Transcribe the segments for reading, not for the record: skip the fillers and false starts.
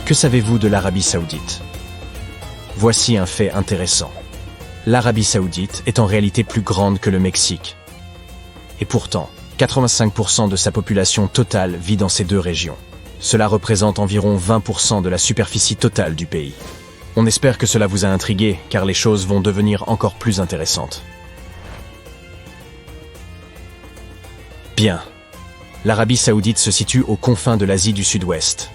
Que savez-vous de l'Arabie Saoudite? Voici un fait intéressant. L'Arabie Saoudite est en réalité plus grande que le Mexique. Et pourtant, 85% de sa population totale vit dans ces deux régions. Cela représente environ 20% de la superficie totale du pays. On espère que cela vous a intrigué, car les choses vont devenir encore plus intéressantes. Bien. L'Arabie Saoudite se situe aux confins de l'Asie du Sud-Ouest,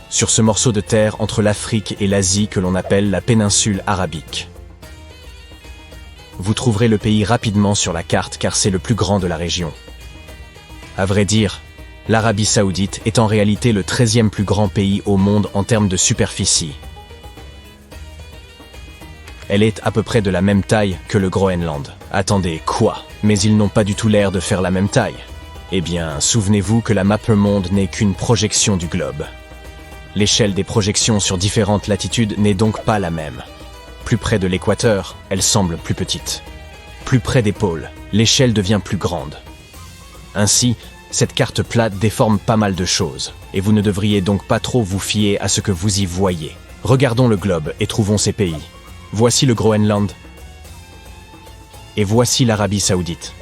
sur ce morceau de terre entre l'Afrique et l'Asie que l'on appelle la péninsule arabique. Vous trouverez le pays rapidement sur la carte car c'est le plus grand de la région. À vrai dire, l'Arabie Saoudite est en réalité le 13e plus grand pays au monde en termes de superficie. Elle est à peu près de la même taille que le Groenland. Attendez, quoi? Mais ils n'ont pas du tout l'air de faire la même taille. Eh bien, souvenez-vous que la map monde n'est qu'une projection du globe. L'échelle des projections sur différentes latitudes n'est donc pas la même. Plus près de l'équateur, elle semble plus petite. Plus près des pôles, l'échelle devient plus grande. Ainsi, cette carte plate déforme pas mal de choses, et vous ne devriez donc pas trop vous fier à ce que vous y voyez. Regardons le globe et trouvons ces pays. Voici le Groenland. Et voici l'Arabie Saoudite.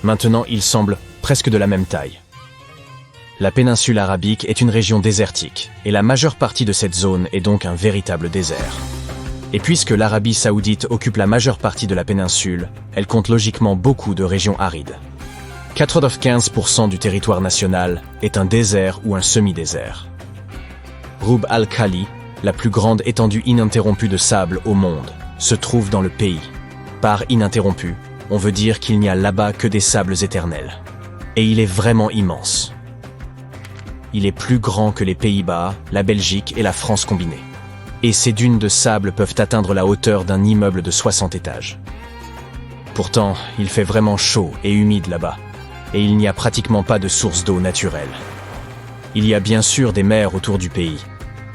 Maintenant, ils semblent presque de la même taille. La péninsule arabique est une région désertique, et la majeure partie de cette zone est donc un véritable désert. Et puisque l'Arabie Saoudite occupe la majeure partie de la péninsule, elle compte logiquement beaucoup de régions arides. 95% du territoire national est un désert ou un semi-désert. Rub al-Khali, la plus grande étendue ininterrompue de sable au monde, se trouve dans le pays. Par ininterrompu, on veut dire qu'il n'y a là-bas que des sables éternels. Et il est vraiment immense. Il est plus grand que les Pays-Bas, la Belgique et la France combinées. Et ces dunes de sable peuvent atteindre la hauteur d'un immeuble de 60 étages. Pourtant, il fait vraiment chaud et humide là-bas, et il n'y a pratiquement pas de source d'eau naturelle. Il y a bien sûr des mers autour du pays,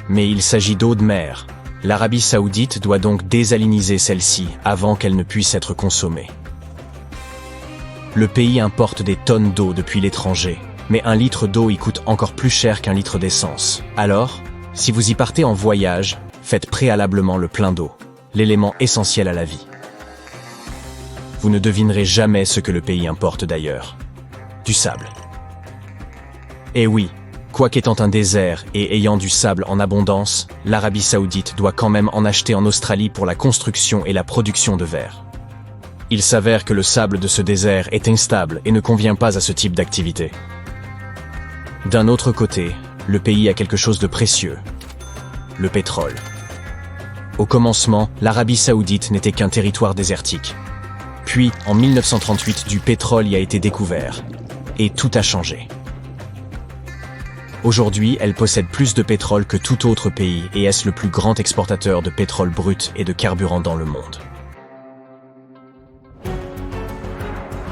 mais il s'agit d'eau de mer. L'Arabie Saoudite doit donc désaliniser celle-ci avant qu'elle ne puisse être consommée. Le pays importe des tonnes d'eau depuis l'étranger, mais un litre d'eau y coûte encore plus cher qu'un litre d'essence. Alors, si vous y partez en voyage, faites préalablement le plein d'eau, l'élément essentiel à la vie. Vous ne devinerez jamais ce que le pays importe d'ailleurs. Du sable. Et oui, quoiqu'étant un désert et ayant du sable en abondance, l'Arabie Saoudite doit quand même en acheter en Australie pour la construction et la production de verre. Il s'avère que le sable de ce désert est instable et ne convient pas à ce type d'activité. D'un autre côté, le pays a quelque chose de précieux, le pétrole. Au commencement, l'Arabie Saoudite n'était qu'un territoire désertique. Puis, en 1938, du pétrole y a été découvert, et tout a changé. Aujourd'hui, elle possède plus de pétrole que tout autre pays et est le plus grand exportateur de pétrole brut et de carburant dans le monde.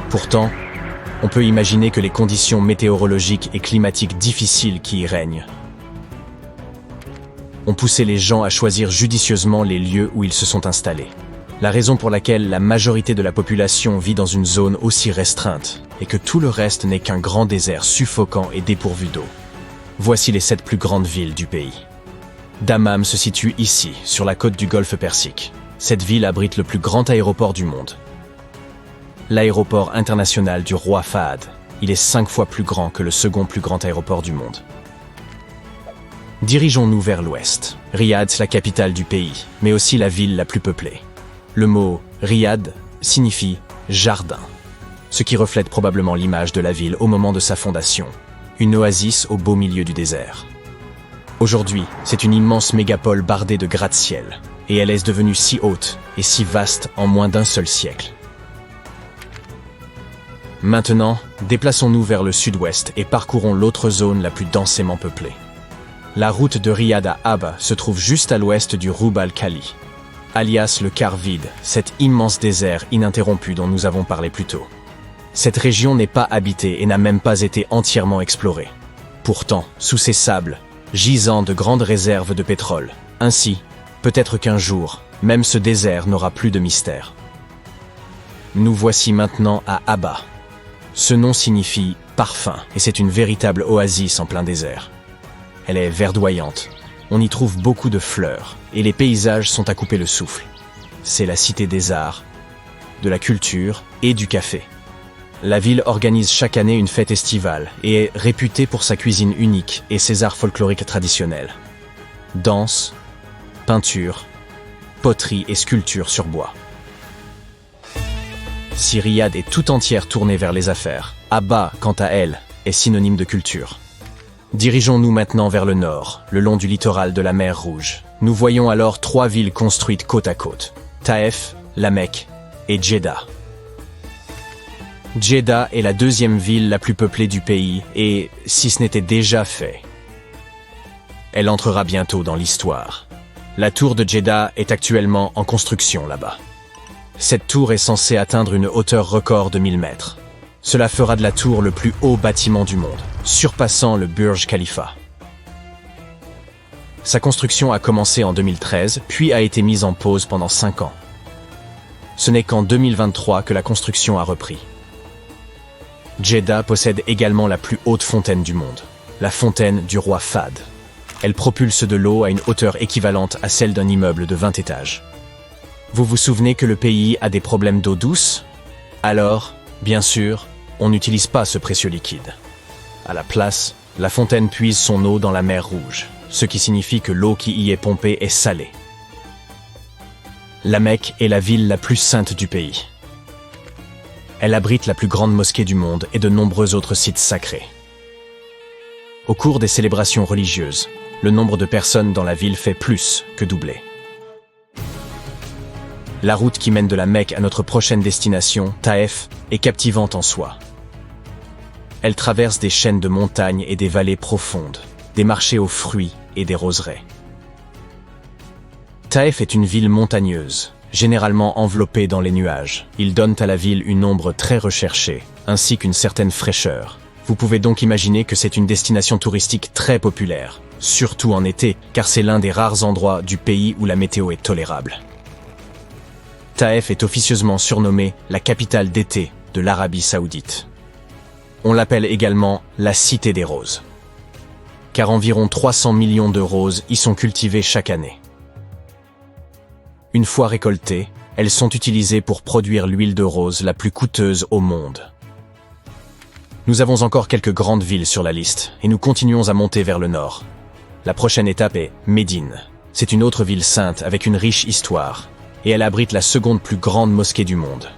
Pourtant, on peut imaginer que les conditions météorologiques et climatiques difficiles qui y règnent ont poussé les gens à choisir judicieusement les lieux où ils se sont installés. La raison pour laquelle la majorité de la population vit dans une zone aussi restreinte est que tout le reste n'est qu'un grand désert suffocant et dépourvu d'eau. Voici les 7 plus grandes villes du pays. Dammam se situe ici, sur la côte du golfe Persique. Cette ville abrite le plus grand aéroport du monde. L'aéroport international du roi Fahd. Il est 5 fois plus grand que le second plus grand aéroport du monde. Dirigeons-nous vers l'ouest. Riyad, la capitale du pays, mais aussi la ville la plus peuplée. Le mot « Riyad » signifie « jardin », ce qui reflète probablement l'image de la ville au moment de sa fondation, une oasis au beau milieu du désert. Aujourd'hui, c'est une immense mégapole bardée de gratte-ciel, et elle est devenue si haute et si vaste en moins d'un seul siècle. Maintenant, déplaçons-nous vers le sud-ouest et parcourons l'autre zone la plus densément peuplée. La route de Riyad à Abha se trouve juste à l'ouest du Rub al-Khali, alias le quart vide, cet immense désert ininterrompu dont nous avons parlé plus tôt. Cette région n'est pas habitée et n'a même pas été entièrement explorée. Pourtant, sous ces sables, gisant de grandes réserves de pétrole. Ainsi, peut-être qu'un jour, même ce désert n'aura plus de mystère. Nous voici maintenant à Abha. Ce nom signifie « parfum » et c'est une véritable oasis en plein désert. Elle est verdoyante, On y trouve beaucoup de fleurs, et les paysages sont à couper le souffle. C'est la cité des arts, de la culture et du café. La ville organise chaque année une fête estivale et est réputée pour sa cuisine unique et ses arts folkloriques traditionnels. Danse, peinture, poterie et sculpture sur bois. Si Riyad est tout entière tournée vers les affaires, Aba, quant à elle, est synonyme de culture. Dirigeons-nous maintenant vers le nord, le long du littoral de la mer Rouge. Nous voyons alors 3 villes construites côte à côte. Taïf, La Mecque et Djeddah. Djeddah est la 2e ville la plus peuplée du pays et, si ce n'était déjà fait, elle entrera bientôt dans l'histoire. La tour de Djeddah est actuellement en construction là-bas. Cette tour est censée atteindre une hauteur record de 1000 mètres. Cela fera de la tour le plus haut bâtiment du monde, surpassant le Burj Khalifa. Sa construction a commencé en 2013, puis a été mise en pause pendant 5 ans. Ce n'est qu'en 2023 que la construction a repris. Djeddah possède également la plus haute fontaine du monde, la fontaine du roi Fahd. Elle propulse de l'eau à une hauteur équivalente à celle d'un immeuble de 20 étages. Vous vous souvenez que le pays a des problèmes d'eau douce? Alors, bien sûr, on n'utilise pas ce précieux liquide. À la place, la fontaine puise son eau dans la mer Rouge, ce qui signifie que l'eau qui y est pompée est salée. La Mecque est la ville la plus sainte du pays. Elle abrite la plus grande mosquée du monde et de nombreux autres sites sacrés. Au cours des célébrations religieuses, le nombre de personnes dans la ville fait plus que doubler. La route qui mène de la Mecque à notre prochaine destination, Taïf, est captivante en soi. Elle traverse des chaînes de montagnes et des vallées profondes, des marchés aux fruits et des roseraies. Taïf est une ville montagneuse, généralement enveloppée dans les nuages. Ils donnent à la ville une ombre très recherchée, ainsi qu'une certaine fraîcheur. Vous pouvez donc imaginer que c'est une destination touristique très populaire, surtout en été, car c'est l'un des rares endroits du pays où la météo est tolérable. Taïf est officieusement surnommée la capitale d'été de l'Arabie Saoudite. On l'appelle également la Cité des Roses, car environ 300 millions de roses y sont cultivées chaque année. Une fois récoltées, elles sont utilisées pour produire l'huile de rose la plus coûteuse au monde. Nous avons encore quelques grandes villes sur la liste, et nous continuons à monter vers le nord. La prochaine étape est Médine. C'est une autre ville sainte avec une riche histoire, et elle abrite la 2e plus grande mosquée du monde.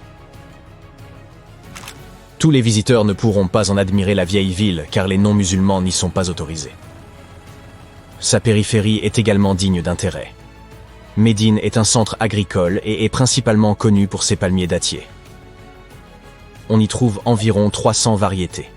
Tous les visiteurs ne pourront pas en admirer la vieille ville, car les non-musulmans n'y sont pas autorisés. Sa périphérie est également digne d'intérêt. Médine est un centre agricole et est principalement connu pour ses palmiers dattiers. On y trouve environ 300 variétés.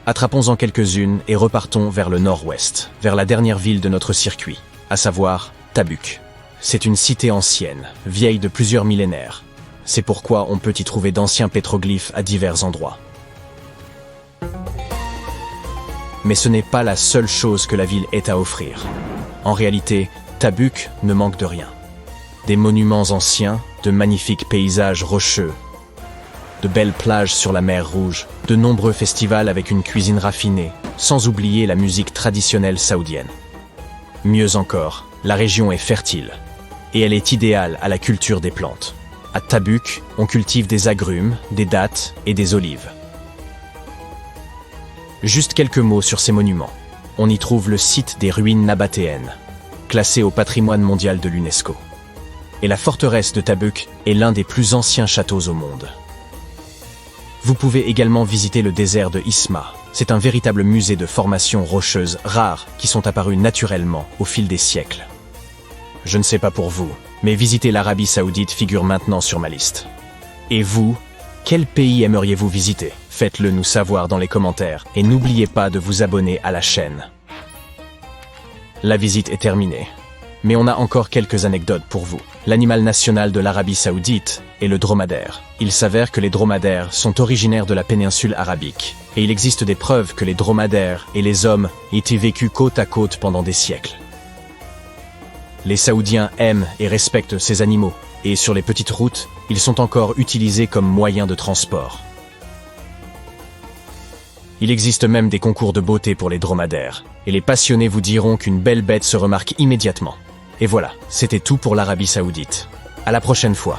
Attrapons-en quelques-unes et repartons vers le nord-ouest, vers la dernière ville de notre circuit, à savoir Tabuk. C'est une cité ancienne, vieille de plusieurs millénaires. C'est pourquoi on peut y trouver d'anciens pétroglyphes à divers endroits. Mais ce n'est pas la seule chose que la ville ait à offrir. En réalité, Tabuk ne manque de rien. Des monuments anciens, de magnifiques paysages rocheux, de belles plages sur la mer Rouge, de nombreux festivals avec une cuisine raffinée, sans oublier la musique traditionnelle saoudienne. Mieux encore, la région est fertile, et elle est idéale à la culture des plantes. À Tabuk, on cultive des agrumes, des dattes et des olives. Juste quelques mots sur ces monuments. On y trouve le site des ruines nabatéennes, classé au patrimoine mondial de l'UNESCO. Et la forteresse de Tabuk est l'un des plus anciens châteaux au monde. Vous pouvez également visiter le désert de Isma. C'est un véritable musée de formations rocheuses rares qui sont apparues naturellement au fil des siècles. Je ne sais pas pour vous, mais visiter l'Arabie Saoudite figure maintenant sur ma liste. Et vous, quel pays aimeriez-vous visiter? Faites-le nous savoir dans les commentaires et n'oubliez pas de vous abonner à la chaîne. La visite est terminée, mais on a encore quelques anecdotes pour vous. L'animal national de l'Arabie Saoudite est le dromadaire. Il s'avère que les dromadaires sont originaires de la péninsule arabique, et il existe des preuves que les dromadaires et les hommes étaient vécus côte à côte pendant des siècles. Les Saoudiens aiment et respectent ces animaux, et sur les petites routes, ils sont encore utilisés comme moyen de transport. Il existe même des concours de beauté pour les dromadaires, et les passionnés vous diront qu'une belle bête se remarque immédiatement. Et voilà, c'était tout pour l'Arabie Saoudite. À la prochaine fois.